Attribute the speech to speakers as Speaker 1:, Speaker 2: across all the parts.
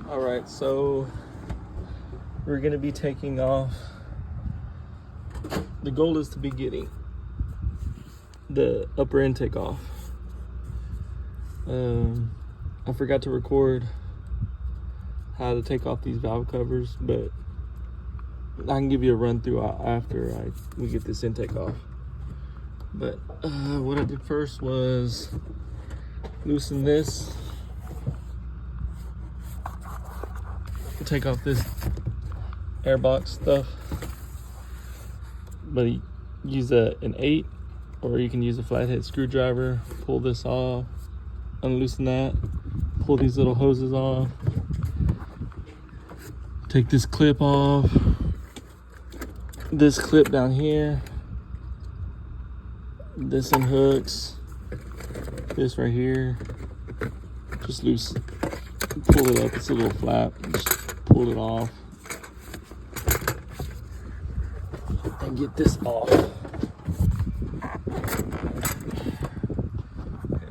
Speaker 1: All right, so we're gonna be taking off. The goal is to be getting the upper intake off. I forgot to record how to take off these valve covers, but I can give you a run through after we get this intake off. But what I did first was loosen this, take off this airbox stuff, but use an 8, or you can use a flathead screwdriver. Pull this off, unloosen that, pull these little hoses off, take this clip off, this clip down here, this unhooks, this right here, just loose, pull it up, it's a little flap, just pull it off, and get this off.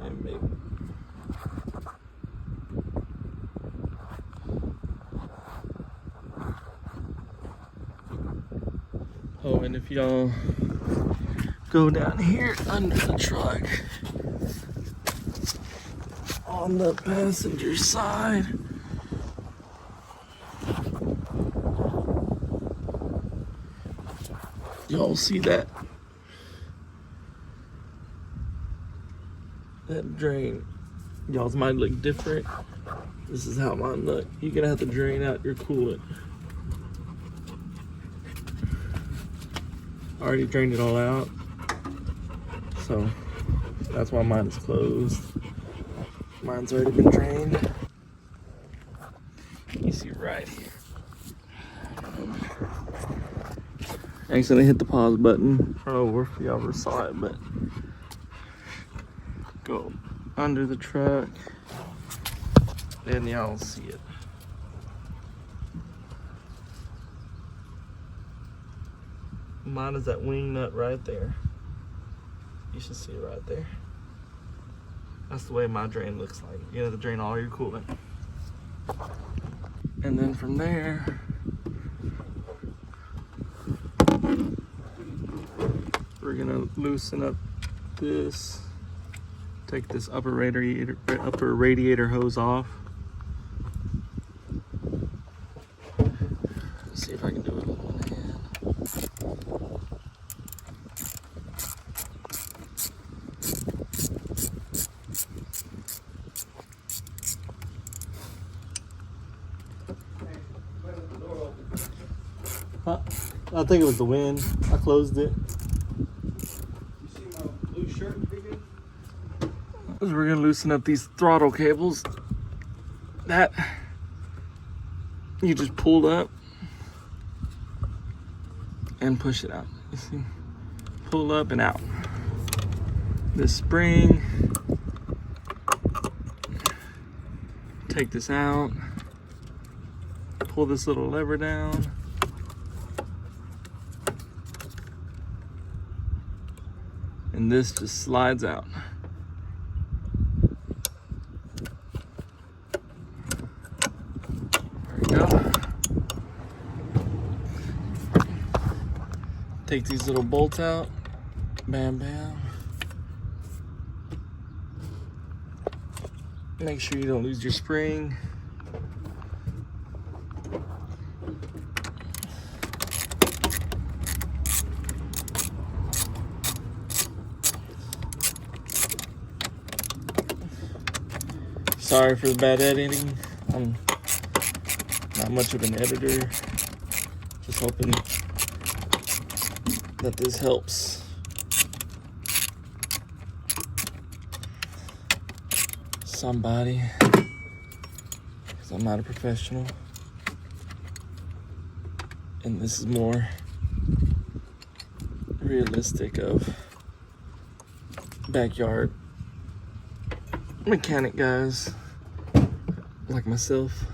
Speaker 1: And maybe. Oh, and if y'all go down here under the truck, on the passenger side, y'all see that drain. Y'all's might look different. This is how mine look. You're gonna have to drain out your coolant. I already drained it all out, so that's why mine is closed. Mine's already been drained. You see right here. I accidentally hit the pause button. I don't know if y'all ever saw it, but go under the truck, then y'all see it. Mine is that wing nut right there. You should see it right there. That's the way my drain looks like. You have to drain all your coolant. And then from there, we're gonna loosen up this, take this upper radiator hose off. Let's see if I can do it with one hand. I think it was the wind. I closed it.
Speaker 2: You see my blue shirt digging?
Speaker 1: We're gonna loosen up these throttle cables. That you just pulled up and push it out. You see? Pull up and out. This spring. Take this out. Pull this little lever down. And this just slides out. There we go. Take these little bolts out. Bam, bam. Make sure you don't lose your spring. Sorry for the bad editing. I'm not much of an editor. Just hoping that this helps somebody, because I'm not a professional. And this is more realistic of backyard mechanic guys like myself.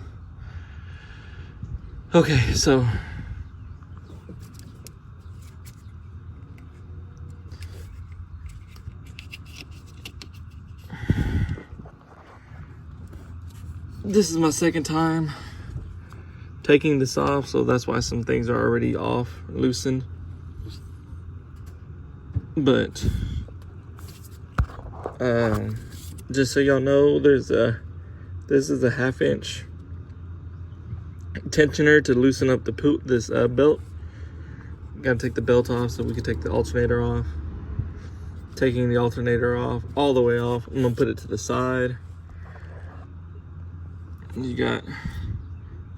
Speaker 1: Okay, so this is my second time taking this off, so that's why some things are already off, loosened. But just so y'all know, this is a 1/2 inch tensioner to loosen up this belt. Gotta take the belt off so we can take the alternator off. Taking the alternator off, all the way off. I'm gonna put it to the side. You got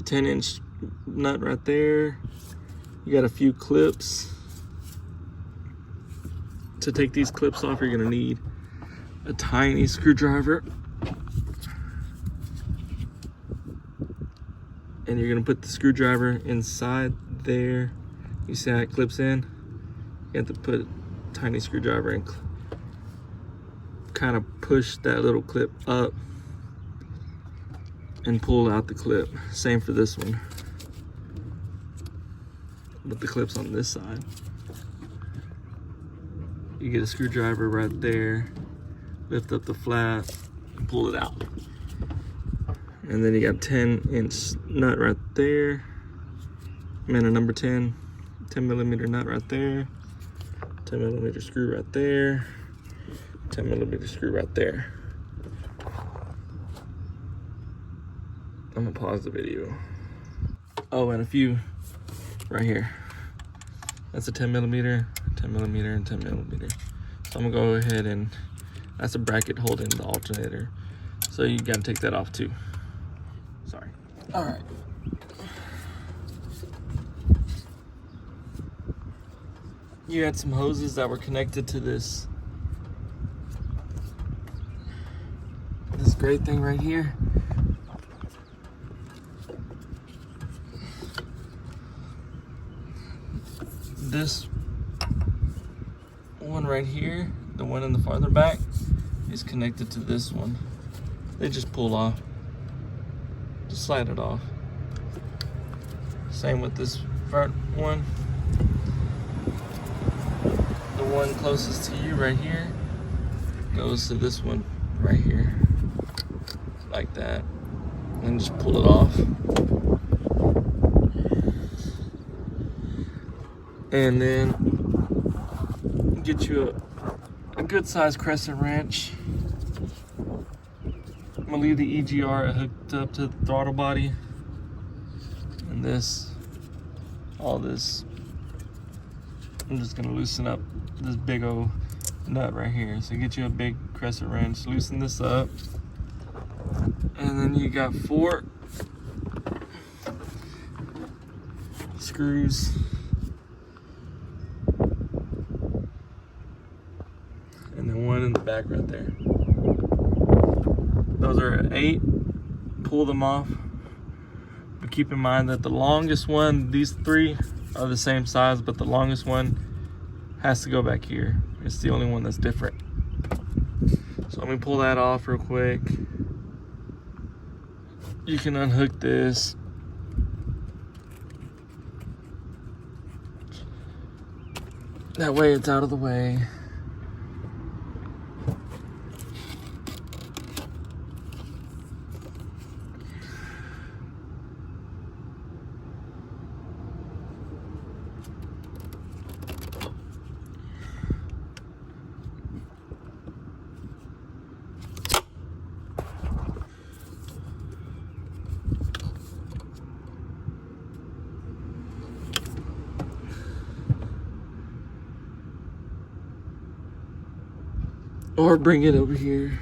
Speaker 1: a 10-inch nut right there. You got a few clips. To take these clips off, you're gonna need a tiny screwdriver. And you're gonna put the screwdriver inside there. You see how it clips in? You have to put a tiny screwdriver and kind of push that little clip up and pull out the clip. Same for this one. But the clip's on this side. You get a screwdriver right there, lift up the flap, and pull it out. And then you got a 10-inch nut right there. I mean a number 10 millimeter nut right there. 10 millimeter screw right there. 10 millimeter screw right there. I'm gonna pause the video. Oh, and a few right here. That's a 10 millimeter, 10 millimeter, and 10 millimeter. So I'm gonna go ahead and, that's a bracket holding the alternator. So you gotta take that off too. Sorry. All right. You had some hoses that were connected to this great thing right here. This one right here, the one in the farther back, is connected to this one. They just pull off. Just slide it off. Same with this front one. The one closest to you right here goes to this one right here. Like that. And just pull it off. And then get you a good sized crescent wrench. I'm gonna leave the EGR hooked up to the throttle body. And all this, I'm just gonna loosen up this big old nut right here. So get you a big crescent wrench, loosen this up. And then you got 4 screws. And then one in the back right there. Those are 8. Pull them off. But keep in mind that the longest one, these 3 are the same size, but the longest one has to go back here. It's the only one that's different. So let me pull that off real quick. You can unhook this. That way it's out of the way. Or bring it over here.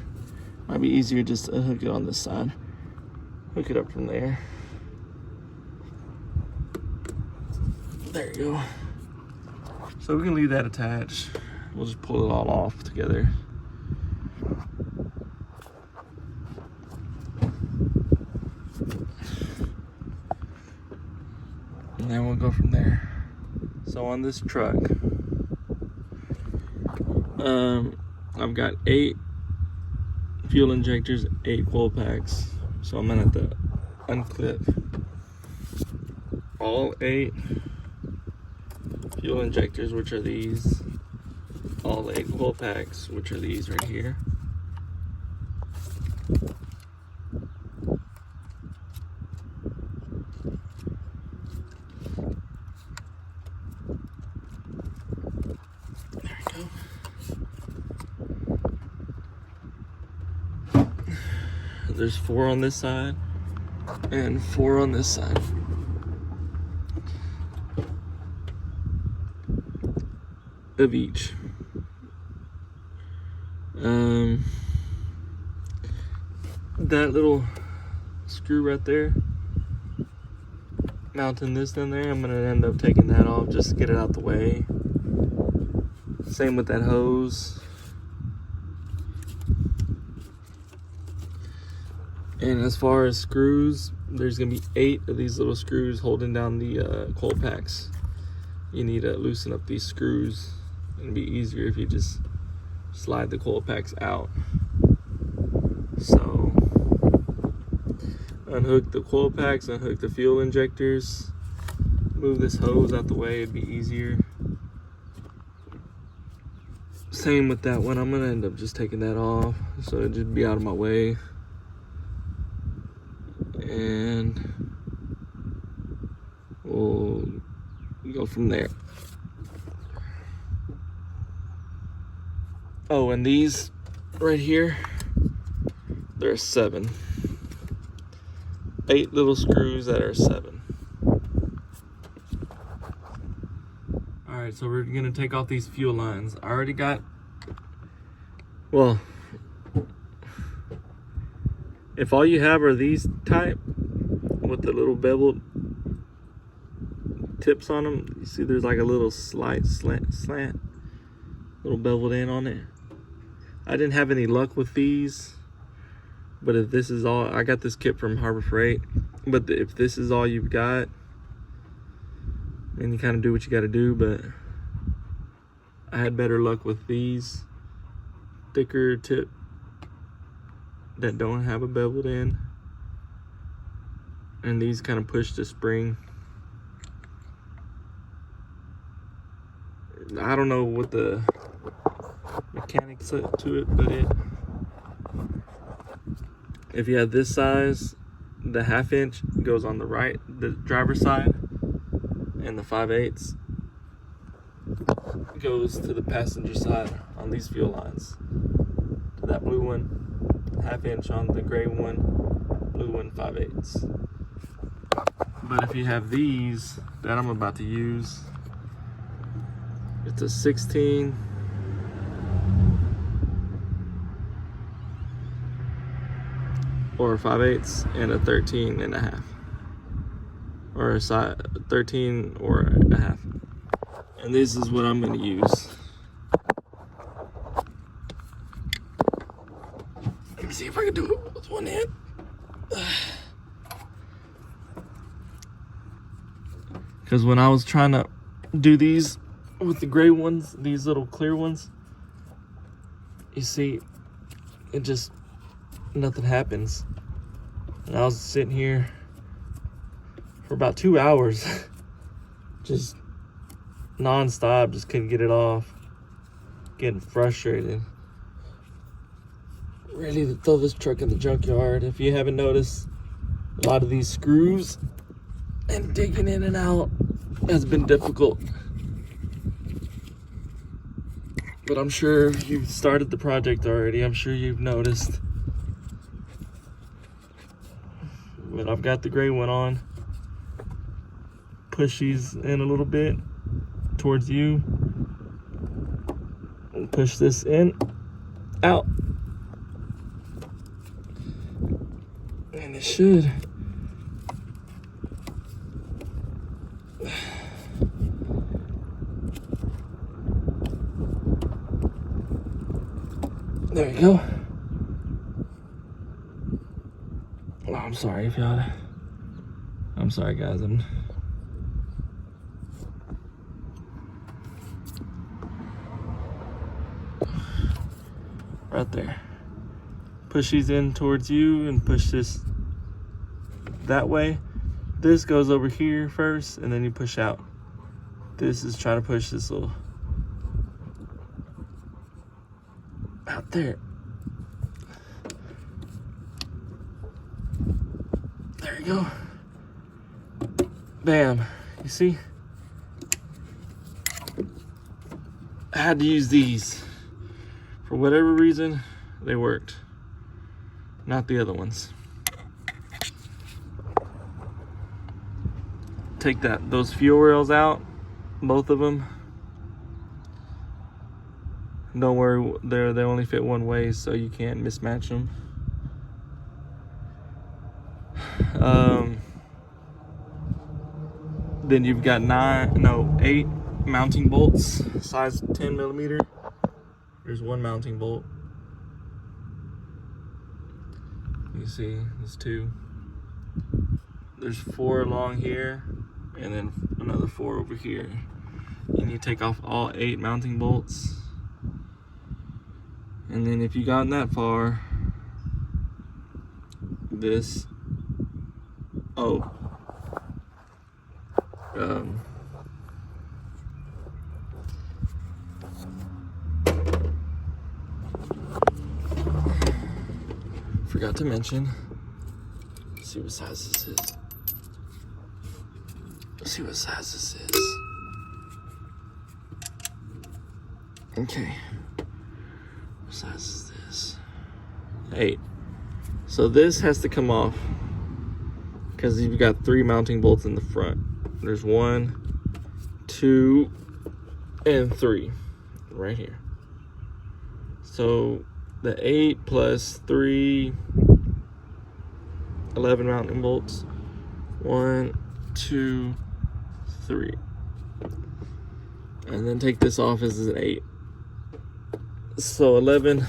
Speaker 1: Might be easier just to hook it on this side. Hook it up from there. There you go. So we can leave that attached. We'll just pull it all off together. And then we'll go from there. So on this truck, I've got 8 fuel injectors, 8 coil packs. So I'm gonna have to unclip all 8 fuel injectors, which are these, all 8 coil packs, which are these right here. There's 4 on this side and 4 on this side. Of each. That little screw right there, mounting this in there, I'm gonna end up taking that off just to get it out the way. Same with that hose. And as far as screws, there's gonna be 8 of these little screws holding down the coil packs. You need to loosen up these screws. It'll be easier if you just slide the coil packs out. So unhook the coil packs, unhook the fuel injectors, move this hose out the way, it'd be easier. Same with that one, I'm gonna end up just taking that off so it'd just be out of my way. And we'll go from there. Oh, and these right here, there are 7. 8 little screws that are 7. All right, so we're gonna take off these fuel lines. I already got, well, if all you have are these type with the little beveled tips on them, you see there's like a little slight slant, little beveled in on it. I didn't have any luck with these, but if this is all, I got this kit from Harbor Freight, but if this is all you've got, then you kind of do what you got to do. But I had better luck with these thicker tip that don't have a beveled in, and these kind of push the spring. I don't know what the mechanics to it, but if you have this size, the 1/2 inch goes on the right, the driver's side, and the 5/8 goes to the passenger side on these fuel lines. To that blue one, 1/2 inch on the gray one, blue one 5/8. But if you have these that I'm about to use, it's a 16 or 5/8 and a 13.5, or a 13 or a 1/2. And this is what I'm going to use. Let me see if I can do it with one hand. Because when I was trying to do these with the gray ones, these little clear ones, you see, it just, nothing happens. And I was sitting here for about 2 hours, just non-stop, just couldn't get it off, getting frustrated, ready to throw this truck in the junkyard. If you haven't noticed, a lot of these screws and digging in and out has been difficult. But I'm sure if you've started the project already, I'm sure you've noticed. But I've got the gray one on. Push these in a little bit towards you. And push this in, out. And it should. There you go. Oh, I'm sorry if y'all. I'm sorry, guys. I'm. Right there. Push these in towards you and push this that way. This goes over here first, and then you push out. This is trying to push this little out there. There you go. Bam. You see? I had to use these. For whatever reason, they worked. not the other ones. Take those fuel rails out, both of them. Don't worry, they only fit one way, so you can't mismatch them. Then you've got 8 mounting bolts, size 10 millimeter. There's one mounting bolt. You see, there's 2. There's 4 along here, and then another 4 over here. You need to take off all 8 mounting bolts. And then if you gotten that far, this, forgot to mention, let's see what size this is. Let's see what size this is. Okay. What size is this? 8. So this has to come off because you've got 3 mounting bolts in the front. There's 1, 2, and 3 right here. So the 8 plus 3, 11 mounting bolts. 1, 2, 3. And then take this off as an 8. So 11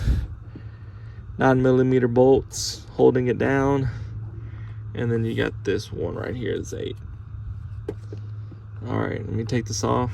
Speaker 1: 9mm bolts holding it down. And then you got this one right here, that's 8. All right, let me take this off.